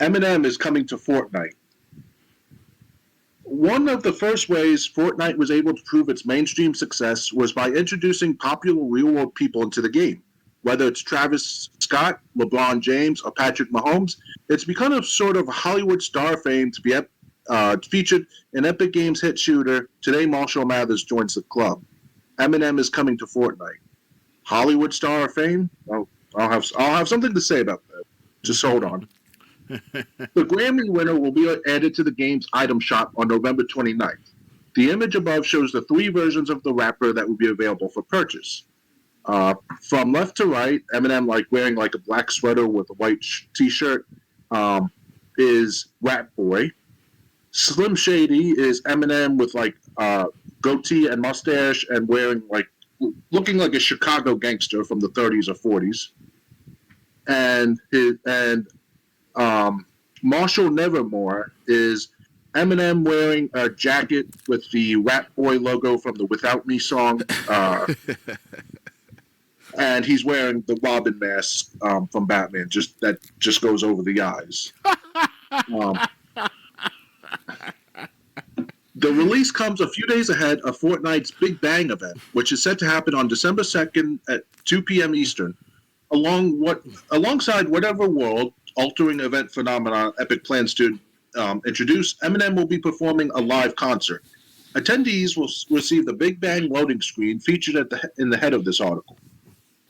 Eminem is coming to Fortnite. One of the first ways Fortnite was able to prove its mainstream success was by introducing popular real-world people into the game. Whether it's Travis Scott, LeBron James, or Patrick Mahomes, it's become a sort of Hollywood star fame to be featured in Epic Games' hit shooter. Today, Marshall Mathers joins the club. Eminem is coming to Fortnite. Hollywood star of fame? Well, I'll have something to say about that. Just hold on. The Grammy winner will be added to the game's item shop on November 29th. The image above shows the 3 versions of the rapper that will be available for purchase. From left to right, Eminem wearing a black sweater with a white t-shirt is Rap Boy. Slim Shady is Eminem with goatee and mustache and wearing looking like a Chicago gangster from the 30s or 40s. And Marshall Nevermore is Eminem wearing a jacket with the Rap Boy logo from the Without Me song. And he's wearing the Robin mask from Batman, that goes over the eyes. The release comes a few days ahead of Fortnite's Big Bang event, which is set to happen on December 2nd at 2 p.m. Eastern. Alongside whatever world-altering event phenomenon Epic plans to introduce, Eminem will be performing a live concert. Attendees will receive the Big Bang loading screen featured in the head of this article.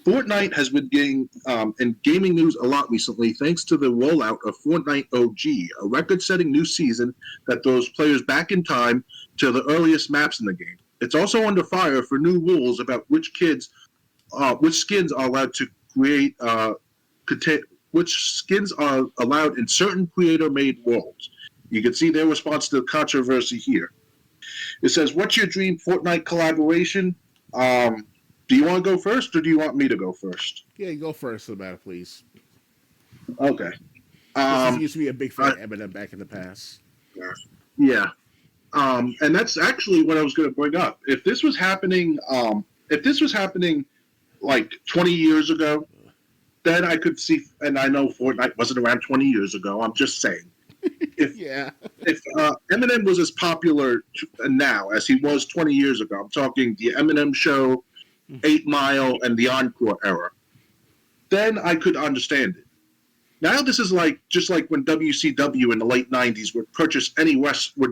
Fortnite has been getting in gaming news a lot recently thanks to the rollout of Fortnite OG, a record-setting new season that throws players back in time to the earliest maps in the game. It's also under fire for new rules about which skins are allowed to create, which skins are allowed in certain creator-made worlds. You can see their response to the controversy here. It says, "What's your dream Fortnite collaboration?" Do you want to go first, or do you want me to go first? Yeah, you go first, no matter, please. Okay. This used to be a big fan of Eminem back in the past. Yeah. And that's actually what I was going to bring up. If this was happening, 20 years ago, then I could see. And I know Fortnite wasn't around 20 years ago. I'm just saying. If Eminem was as popular now as he was 20 years ago, I'm talking the Eminem Show, 8 Mile, and the Encore era, then I could understand it. Now this is just like when WCW in the late 90s would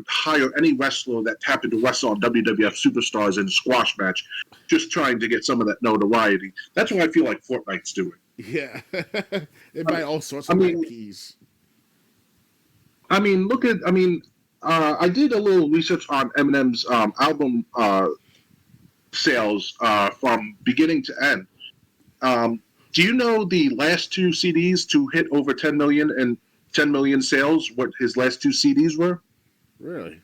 hire any wrestler that happened to wrestle on WWF Superstars in a squash match, just trying to get some of that notoriety. That's what I feel like Fortnite's doing. Yeah. They buy all sorts of IPs. I did a little research on Eminem's album sales from beginning to end. Do you know the last 2 CDs to hit over 10 million sales, what his last 2 CDs were? Really?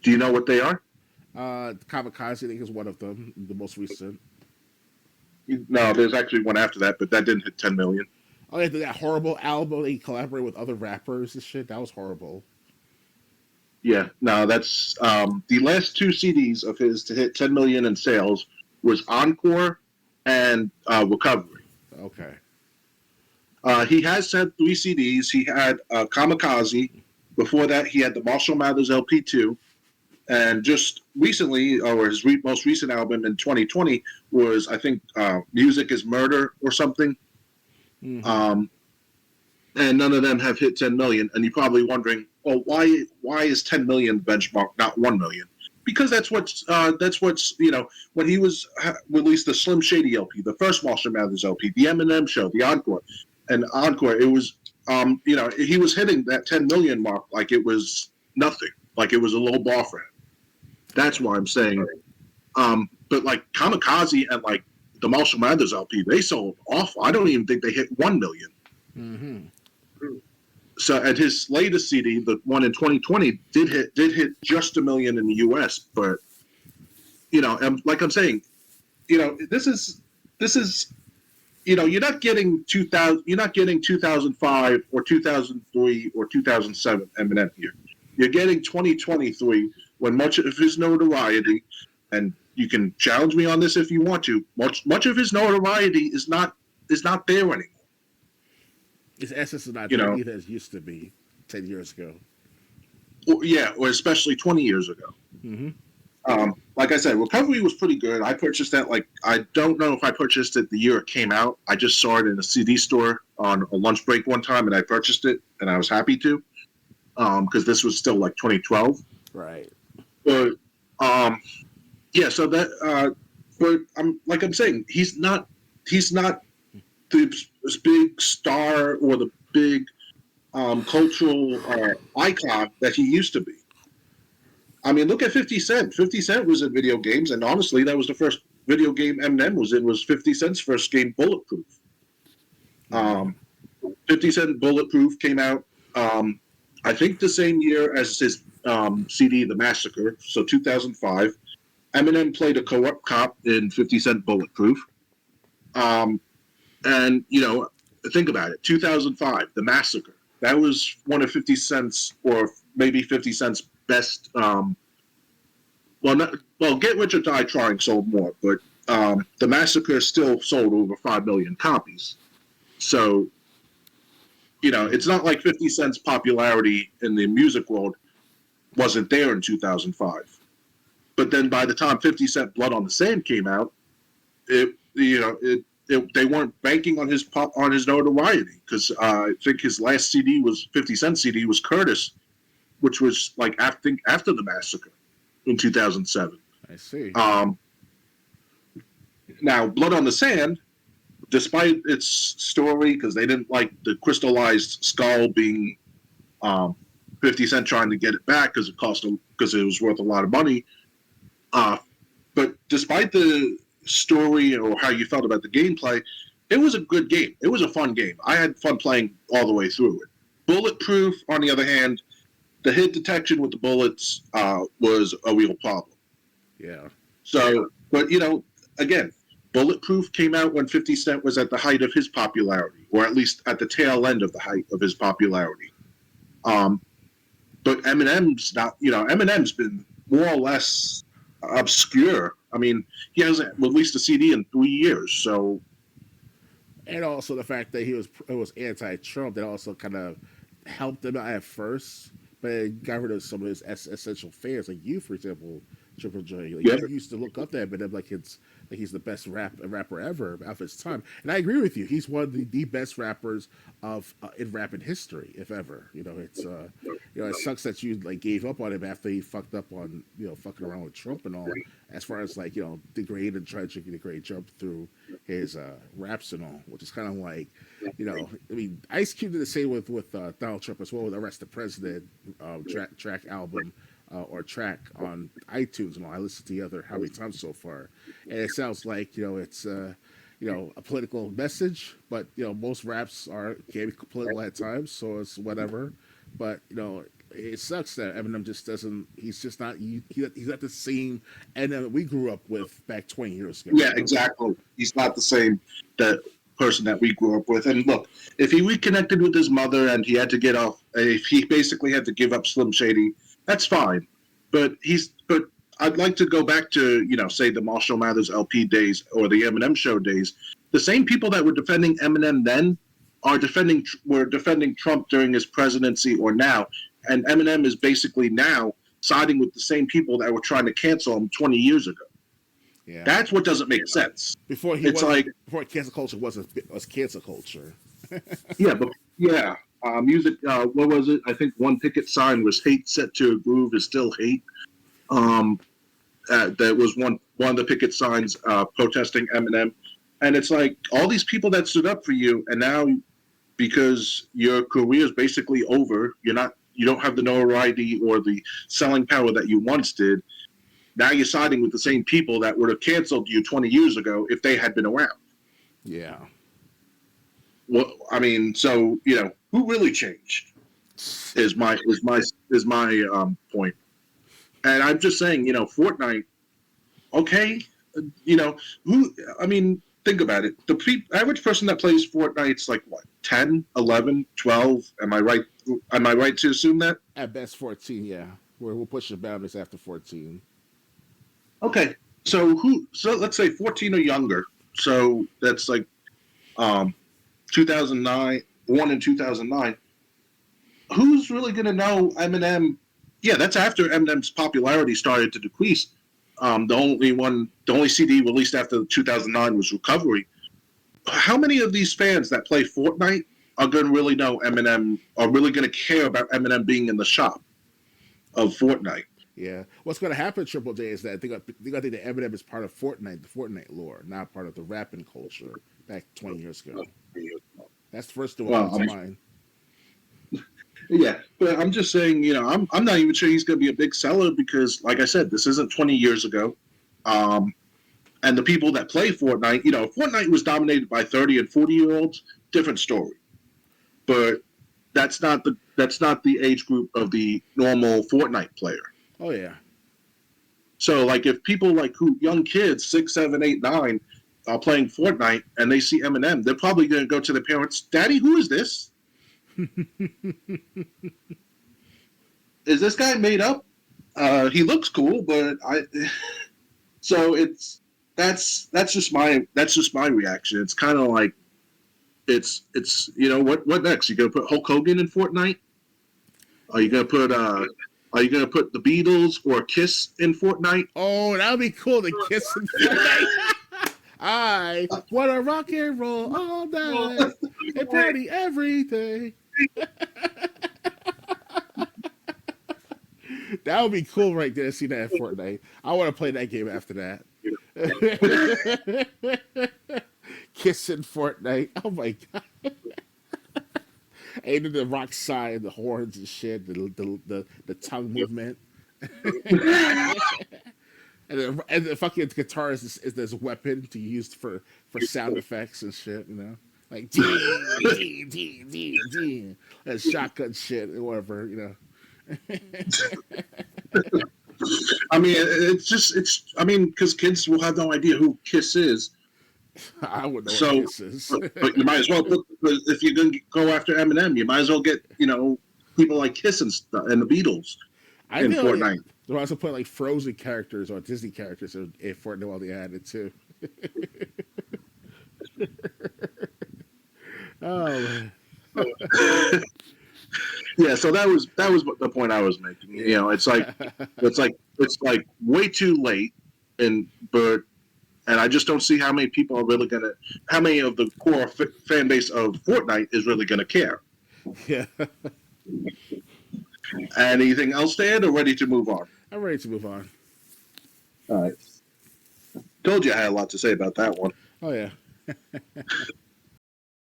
Do you know what they are? Kamikaze, I think, is one of them, the most recent. No, there's actually one after that, but that didn't hit 10 million. Oh, yeah, that horrible album he collaborated with other rappers and shit. That was horrible. Yeah, no, that's the last 2 CDs of his to hit 10 million in sales was Encore and Recovery. Okay. He has had 3 CDs. He had Kamikaze. Before that, he had the Marshall Mathers LP2. And just recently, or his most recent album in 2020 was, I think, Music is Murder or something. Mm-hmm. And none of them have hit 10 million. And you're probably wondering, well, why is 10 million benchmark, not 1 million? Because that's what's when he released the Slim Shady LP, the first Marshall Mathers LP, the Eminem Show, the Encore, it was he was hitting that 10 million mark like it was nothing, like it was a low bar for him. That's why I'm saying, but like Kamikaze and like the Marshall Mathers LP, they sold awful. I don't even think they hit 1 million. Mm-hmm. So at his latest CD, the one in 2020, did hit just 1 million in the U.S. But like I'm saying, this is you're not getting 2005 or 2003 or 2007 Eminem here. You're getting 2023 when much of his notoriety, and you can challenge me on this if you want to, much of his notoriety is not there anymore. His essence is not You there know, either as it used to be 10 years ago. or especially 20 years ago. Mm-hmm. Like I said, Recovery was pretty good. I purchased that. Like, I don't know if I purchased it the year it came out. I just saw it in a CD store on a lunch break one time, and I purchased it, and I was happy to, because this was still like 2012. Right. But um, yeah, so that, but I'm saying, he's not the big star or the big cultural icon that he used to be. I mean, look at 50 Cent. 50 Cent was in video games, and honestly, that was the first video game Eminem was in, was 50 Cent's first game, Bulletproof. Yeah. Um, 50 Cent Bulletproof came out, I think, the same year as his CD, The Massacre, so 2005. Eminem played a corrupt cop in 50 Cent Bulletproof. Um, and, think about it, 2005, The Massacre. That was one of 50 Cent's, or maybe 50 Cent's best Get Rich or Die Trying sold more, but the Massacre still sold over 5 million copies. So, it's not like 50 Cent's popularity in the music world wasn't there in 2005. But then by the time 50 Cent Blood on the Sand came out, they weren't banking on his notoriety, because I think his last CD was 50 Cent CD was Curtis, which was like I think after the Massacre in 2007. I see. Now, Blood on the Sand, despite its story, because they didn't like the crystallized skull being 50 Cent trying to get it back because it was worth a lot of money. But despite the story or how you felt about the gameplay, it was a good game. It was a fun game. I had fun playing all the way through it. Bulletproof, on the other hand, the hit detection with the bullets was a real problem. Yeah. So, but again, Bulletproof came out when 50 Cent was at the height of his popularity, or at least at the tail end of the height of his popularity. But Eminem's not, Eminem's been more or less obscure. I mean, he hasn't released a CD in 3 years, so. And also the fact that he was anti-Trump, that also kind of helped him out at first, but it got rid of some of his essential fans, like you, for example, Triple J. Like, Yeah. you used to look up to Eminem like he's the best rapper ever of his time, and I agree with you. He's one of the best rappers of in rap in history, if ever. It sucks that you like gave up on him after he fucked up on fucking around with Trump and all. As far as like degrade and try to degrade Trump through his raps and all, which is kind of like I mean, Ice Cube did the same with Donald Trump as well with Arrest the President track album. Or track on iTunes and all. I listened to the other how many times so far, and it sounds like it's a political message, but most raps can be political at times, so it's whatever. But it sucks that Eminem just doesn't. He's just not. He's not the same Eminem we grew up with back 20 years ago. Yeah, exactly. He's not the same that person that we grew up with. And look, if he reconnected with his mother and he had to if he basically had to give up Slim Shady, that's fine. But I'd like to go back to, say the Marshall Mathers LP days or the Eminem Show days. The same people that were defending Eminem then were defending Trump during his presidency or now. And Eminem is basically now siding with the same people that were trying to cancel him 20 years ago. Yeah. That's what doesn't make sense. Before cancel culture was cancel culture. Music. What was it? I think one picket sign was "Hate set to a groove is still hate." That was one of the picket signs protesting Eminem, and it's like all these people that stood up for you, and now because your career is basically over, you don't have the notoriety or the selling power that you once did. Now you're siding with the same people that would have canceled you 20 years ago if they had been around. Yeah. Well, I mean, so who really changed? Is my point, and I'm just saying, Fortnite. Okay, who? I mean, think about it. The average person that plays Fortnite's like what, 10, 11, 12? Am I right? Am I right to assume that? At best 14, yeah. We'll push the boundaries after 14. Okay, so let's say 14 or younger. So that's like 2009. born in 2009. Who's really going to know Eminem? Yeah, that's after Eminem's popularity started to decrease. The only CD released after 2009 was Recovery. How many of these fans that play Fortnite are going to really know Eminem, are really going to care about Eminem being in the shop of Fortnite? Yeah. What's going to happen, Triple J, is that they're going to think that Eminem is part of Fortnite, the Fortnite lore, not part of the rapping culture back 20 years ago. That's the first thing will come to mind. Yeah, but I'm just saying, I'm not even sure he's going to be a big seller because, like I said, this isn't 20 years ago. And the people that play Fortnite, Fortnite was dominated by 30 and 40-year-olds, different story. But that's not the age group of the normal Fortnite player. Oh, yeah. So, like, if people young kids, 6, 7, 8, 9, are playing Fortnite and they see Eminem, they're probably going to go to their parents, Daddy, who is this? Is this guy made up? He looks cool, but so that's just my reaction. It's kind of like it's what next? You gonna put Hulk Hogan in Fortnite? Are you gonna put the Beatles or Kiss in Fortnite? Oh, that would be cool, the Kiss in Fortnite. I want to rock and roll all night and party every day. That would be cool right there to see that in Fortnite. I want to play that game after that. Kiss in Fortnite. Oh my god. And then the rock side, the horns and shit, the tongue movement. And the fucking guitar is this weapon to use for sound effects and shit, like ding, and shotgun shit or whatever, I mean, because kids will have no idea who Kiss is. I wouldn't know what Kiss is. But you might as well if you're going to go after Eminem, you might as well get people like Kiss and stuff and the Beatles in Fortnite. They also put like Frozen characters or Disney characters in Fortnite while they had it too. Oh man. Yeah, so that was the point I was making. It's like way too late, and I just don't see how many people are really how many of the core fan base of Fortnite is really gonna care. Yeah. Anything else to add, or ready to move on? I'm ready to move on. All right. Told you I had a lot to say about that one. Oh yeah.